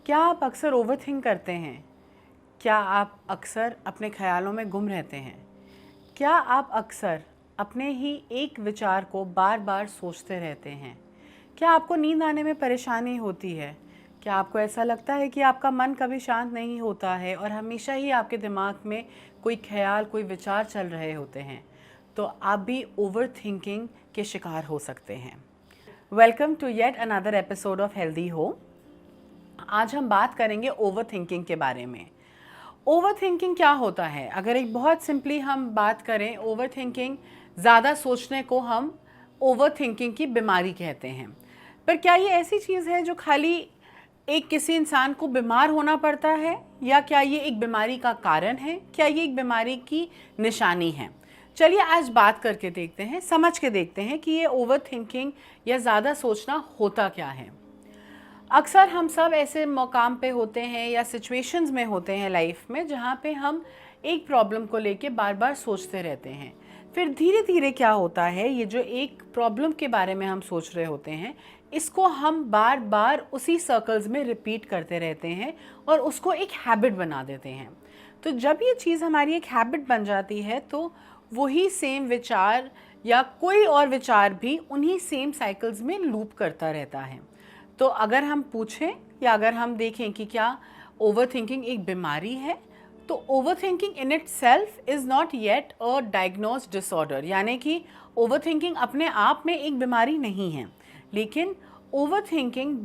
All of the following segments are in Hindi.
क्या आप अक्सर ओवरथिंक करते हैं? क्या आप अक्सर अपने ख़्यालों में गुम रहते हैं? क्या आप अक्सर अपने ही एक विचार को बार बार सोचते रहते हैं? क्या आपको नींद आने में परेशानी होती है? क्या आपको ऐसा लगता है कि आपका मन कभी शांत नहीं होता है और हमेशा ही आपके दिमाग में कोई ख्याल, कोई विचार चल रहे होते हैं? तो आप भी ओवर थिंकिंग के शिकार हो सकते हैं। Welcome to yet another episode of healthy home. आज हम बात करेंगे ओवर थिंकिंग के बारे में। ओवर थिंकिंग क्या होता है? अगर एक बहुत सिंपली हम बात करें, ओवर थिंकिंग, ज़्यादा सोचने को हम ओवर थिंकिंग की बीमारी कहते हैं। पर क्या ये ऐसी चीज़ है जो खाली एक किसी इंसान को बीमार होना पड़ता है, या क्या ये एक बीमारी का कारण है? क्या ये एक बीमारी की निशानी है? चलिए आज बात करके देखते हैं, समझ के देखते हैं कि ये ओवर थिंकिंग या ज़्यादा सोचना होता क्या है। अक्सर हम सब ऐसे मकाम पे होते हैं या सिचुएशंस में होते हैं लाइफ में, जहाँ पे हम एक प्रॉब्लम को लेके बार बार सोचते रहते हैं। फिर धीरे धीरे क्या होता है, ये जो एक प्रॉब्लम के बारे में हम सोच रहे होते हैं, इसको हम बार बार उसी सर्कल्स में रिपीट करते रहते हैं और उसको एक हैबिट बना देते हैं। तो जब ये चीज़ हमारी एक हैबिट बन जाती है तो वही सेम विचार या कोई और विचार भी उन्हीं सेम साइकिल्स में लूप करता रहता है। तो अगर हम पूछें या अगर हम देखें कि क्या ओवर थिंकिंग एक बीमारी है, तो over thinking in it self is not yet a diagnosed disorder, यानी कि ओवर थिंकिंग अपने आप में एक बीमारी नहीं है। लेकिन ओवर थिंकिंग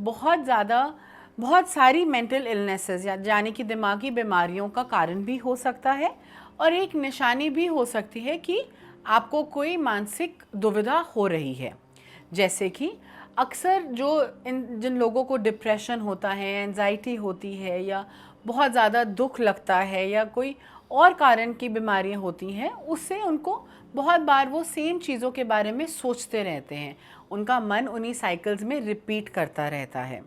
बहुत सारी मेंटल इलनेसेस यानी कि दिमागी बीमारियों का कारण भी हो सकता है, और एक निशानी भी हो सकती है कि आपको कोई मानसिक दुविधा हो रही है। जैसे कि अक्सर जिन लोगों को डिप्रेशन होता है, एंजाइटी होती है, या बहुत ज़्यादा दुख लगता है, या कोई और कारण की बीमारियां होती हैं, उससे उनको बहुत बार वो सेम चीज़ों के बारे में सोचते रहते हैं। उनका मन उन्हीं साइकिल्स में रिपीट करता रहता है।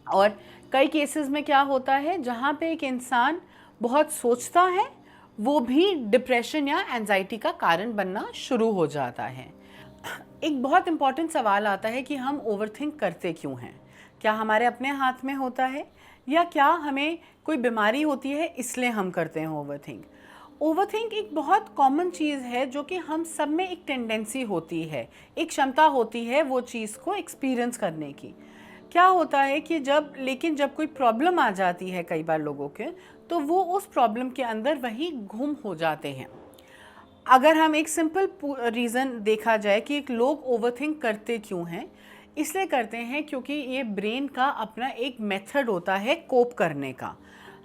और कई केसेस में क्या होता है, जहाँ पे एक इंसान बहुत सोचता है, वो भी डिप्रेशन या एंजाइटी का कारण बनना शुरू हो जाता है। एक बहुत इम्पॉर्टेंट सवाल आता है कि हम ओवरथिंक करते क्यों हैं? क्या हमारे अपने हाथ में होता है, या क्या हमें कोई बीमारी होती है इसलिए हम करते हैं ओवरथिंक? ओवरथिंक एक बहुत कॉमन चीज़ है जो कि हम सब में एक टेंडेंसी होती है, एक क्षमता होती है वो चीज़ को एक्सपीरियंस करने की। क्या होता है कि जब कोई प्रॉब्लम आ जाती है कई बार लोगों के, तो वो उस प्रॉब्लम के अंदर वही गुम हो जाते हैं। अगर हम एक सिंपल रीज़न देखा जाए कि एक लोग ओवरथिंक करते क्यों हैं, इसलिए करते हैं क्योंकि ये ब्रेन का अपना एक मेथड होता है कोप करने का।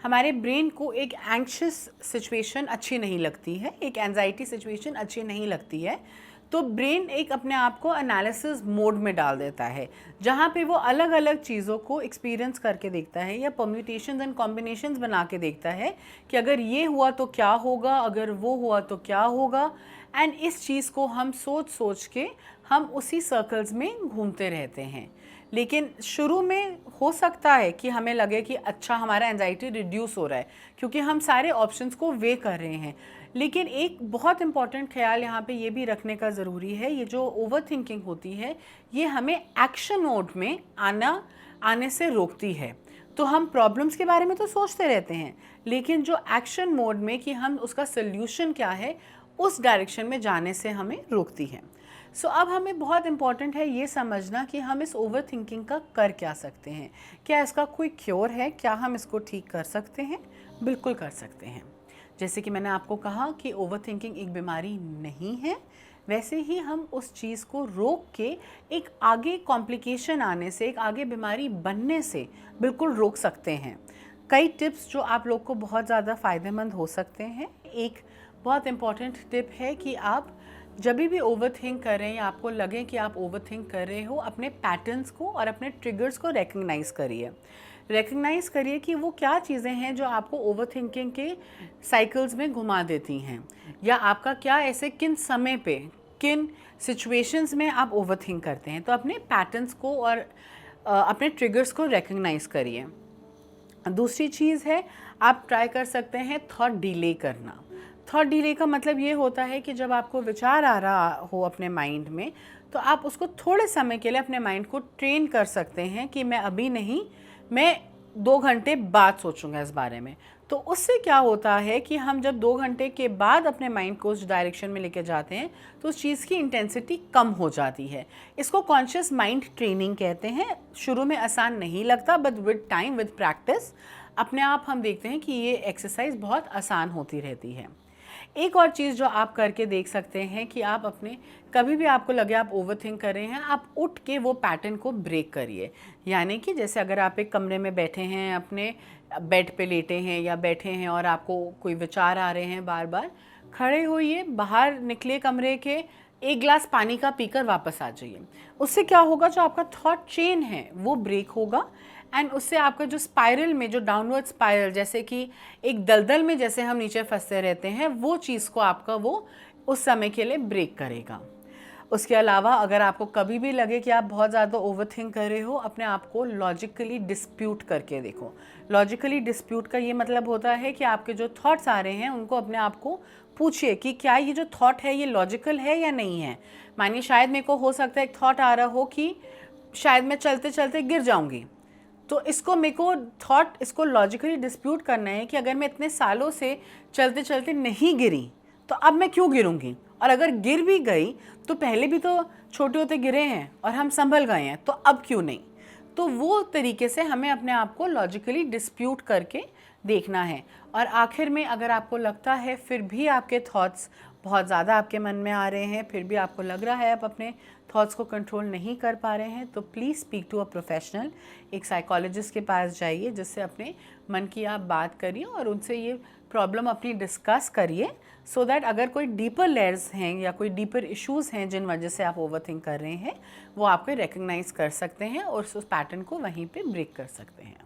हमारे ब्रेन को एक एंग्शियस सिचुएशन अच्छी नहीं लगती है, एक एंजाइटी सिचुएशन अच्छी नहीं लगती है, तो ब्रेन एक अपने आप को एनालिसिस मोड में डाल देता है, जहाँ पे वो अलग अलग चीज़ों को एक्सपीरियंस करके देखता है या परम्यूटेशंस एंड कॉम्बिनेशंस बना के देखता है कि अगर ये हुआ तो क्या होगा, अगर वो हुआ तो क्या होगा। एंड इस चीज़ को हम सोच सोच के हम उसी सर्कल्स में घूमते रहते हैं। लेकिन शुरू में हो सकता है कि हमें लगे कि अच्छा, हमारा एंजाइटी रिड्यूस हो रहा है क्योंकि हम सारे ऑप्शंस को वे कर रहे हैं। लेकिन एक बहुत इंपॉर्टेंट ख्याल यहाँ पे ये भी रखने का ज़रूरी है, ये जो ओवर थिंकिंग होती है ये हमें एक्शन मोड में आने से रोकती है। तो हम प्रॉब्लम्स के बारे में तो सोचते रहते हैं, लेकिन जो एक्शन मोड में कि हम उसका सल्यूशन क्या है, उस डायरेक्शन में जाने से हमें रोकती है। सो अब हमें बहुत इम्पॉर्टेंट है ये समझना कि हम इस ओवर थिंकिंग का कर क्या सकते हैं। क्या इसका कोई क्योर है? क्या हम इसको ठीक कर सकते हैं? बिल्कुल कर सकते हैं। जैसे कि मैंने आपको कहा कि ओवर थिंकिंग एक बीमारी नहीं है, वैसे ही हम उस चीज़ को रोक के एक आगे कॉम्प्लिकेशन आने से, एक आगे बीमारी बनने से बिल्कुल रोक सकते हैं। कई टिप्स जो आप लोग को बहुत ज़्यादा फ़ायदेमंद हो सकते हैं। एक बहुत इम्पॉर्टेंट टिप है कि आप जब भी ओवर थिंक करें या आपको लगे कि आप ओवर थिंक कर रहे हो, अपने पैटर्न्स को और अपने ट्रिगर्स को रिकग्नाइज़ करिए कि वो क्या चीज़ें हैं जो आपको ओवर थिंकिंग के साइकिल्स में घुमा देती हैं, या आपका क्या ऐसे किन समय पे, किन सिचुएशंस में आप ओवर थिंक करते हैं। तो अपने पैटर्न्स को और अपने ट्रिगर्स को रिकग्नाइज़ करिए। दूसरी चीज़ है, आप ट्राई कर सकते हैं थॉट डिले करना। थॉट डिले का मतलब ये होता है कि जब आपको विचार आ रहा हो अपने माइंड में, तो आप उसको थोड़े समय के लिए अपने माइंड को ट्रेन कर सकते हैं कि मैं अभी नहीं, मैं 2 घंटे बाद सोचूंगा इस बारे में। तो उससे क्या होता है कि हम जब 2 घंटे के बाद अपने माइंड को उस डायरेक्शन में लेके जाते हैं तो उस चीज़ की इंटेंसिटी कम हो जाती है। इसको कॉन्शियस माइंड ट्रेनिंग कहते हैं। शुरू में आसान नहीं लगता, but with time, with practice, अपने आप हम देखते हैं कि ये एक्सरसाइज बहुत आसान होती रहती है। एक और चीज़ जो आप करके देख सकते हैं कि आप अपने, कभी भी आपको लगे आप ओवरथिंक कर रहे हैं, आप उठ के वो पैटर्न को ब्रेक करिए। यानी कि जैसे अगर आप एक कमरे में बैठे हैं, अपने बेड पे लेटे हैं या बैठे हैं और आपको कोई विचार आ रहे हैं बार बार, खड़े होइए, बाहर निकले कमरे के, एक गिलास पानी का पीकर वापस आ जाइए। उससे क्या होगा, जो आपका थॉट चेन है वो ब्रेक होगा एंड उससे आपका जो स्पाइरल में, जो डाउनवर्ड स्पाइरल, जैसे कि एक दलदल में जैसे हम नीचे फंसते रहते हैं, वो चीज़ को आपका वो उस समय के लिए ब्रेक करेगा। उसके अलावा अगर आपको कभी भी लगे कि आप बहुत ज़्यादा ओवरथिंक कर रहे हो, अपने आप को लॉजिकली डिस्प्यूट करके देखो। लॉजिकली डिस्प्यूट का ये मतलब होता है कि आपके जो थॉट्स आ रहे हैं उनको अपने आप को पूछिए कि क्या ये जो थॉट है ये लॉजिकल है या नहीं है। मानिए शायद मेरे को हो सकता है एक थॉट आ रहा हो कि शायद मैं चलते चलते गिर जाऊंगी, तो इसको मेरे को थॉट, इसको लॉजिकली डिस्प्यूट करना है कि अगर मैं इतने सालों से चलते चलते नहीं गिरी तो अब मैं क्यों गिरूंगी, और अगर गिर भी गई तो पहले भी तो छोटे होते गिरे हैं और हम संभल गए हैं, तो अब क्यों नहीं। तो वो तरीके से हमें अपने आप को लॉजिकली डिस्प्यूट करके देखना है। और आखिर में अगर आपको लगता है फिर भी आपके थॉट्स बहुत ज़्यादा आपके मन में आ रहे हैं, फिर भी आपको लग रहा है आप अपने थॉट्स को कंट्रोल नहीं कर पा रहे हैं, तो please speak to a professional. एक साइकोलॉजिस्ट के पास जाइए जिससे अपने मन की आप बात करिए और उनसे ये प्रॉब्लम अपनी डिस्कस करिए, सो दैट अगर कोई डीपर लेयर्स हैं या कोई डीपर इश्यूज़ हैं जिन वजह से आप ओवरथिंक कर रहे हैं, वो आपको रिकग्नाइज कर सकते हैं और उस पैटर्न को वहीं पे ब्रेक कर सकते हैं।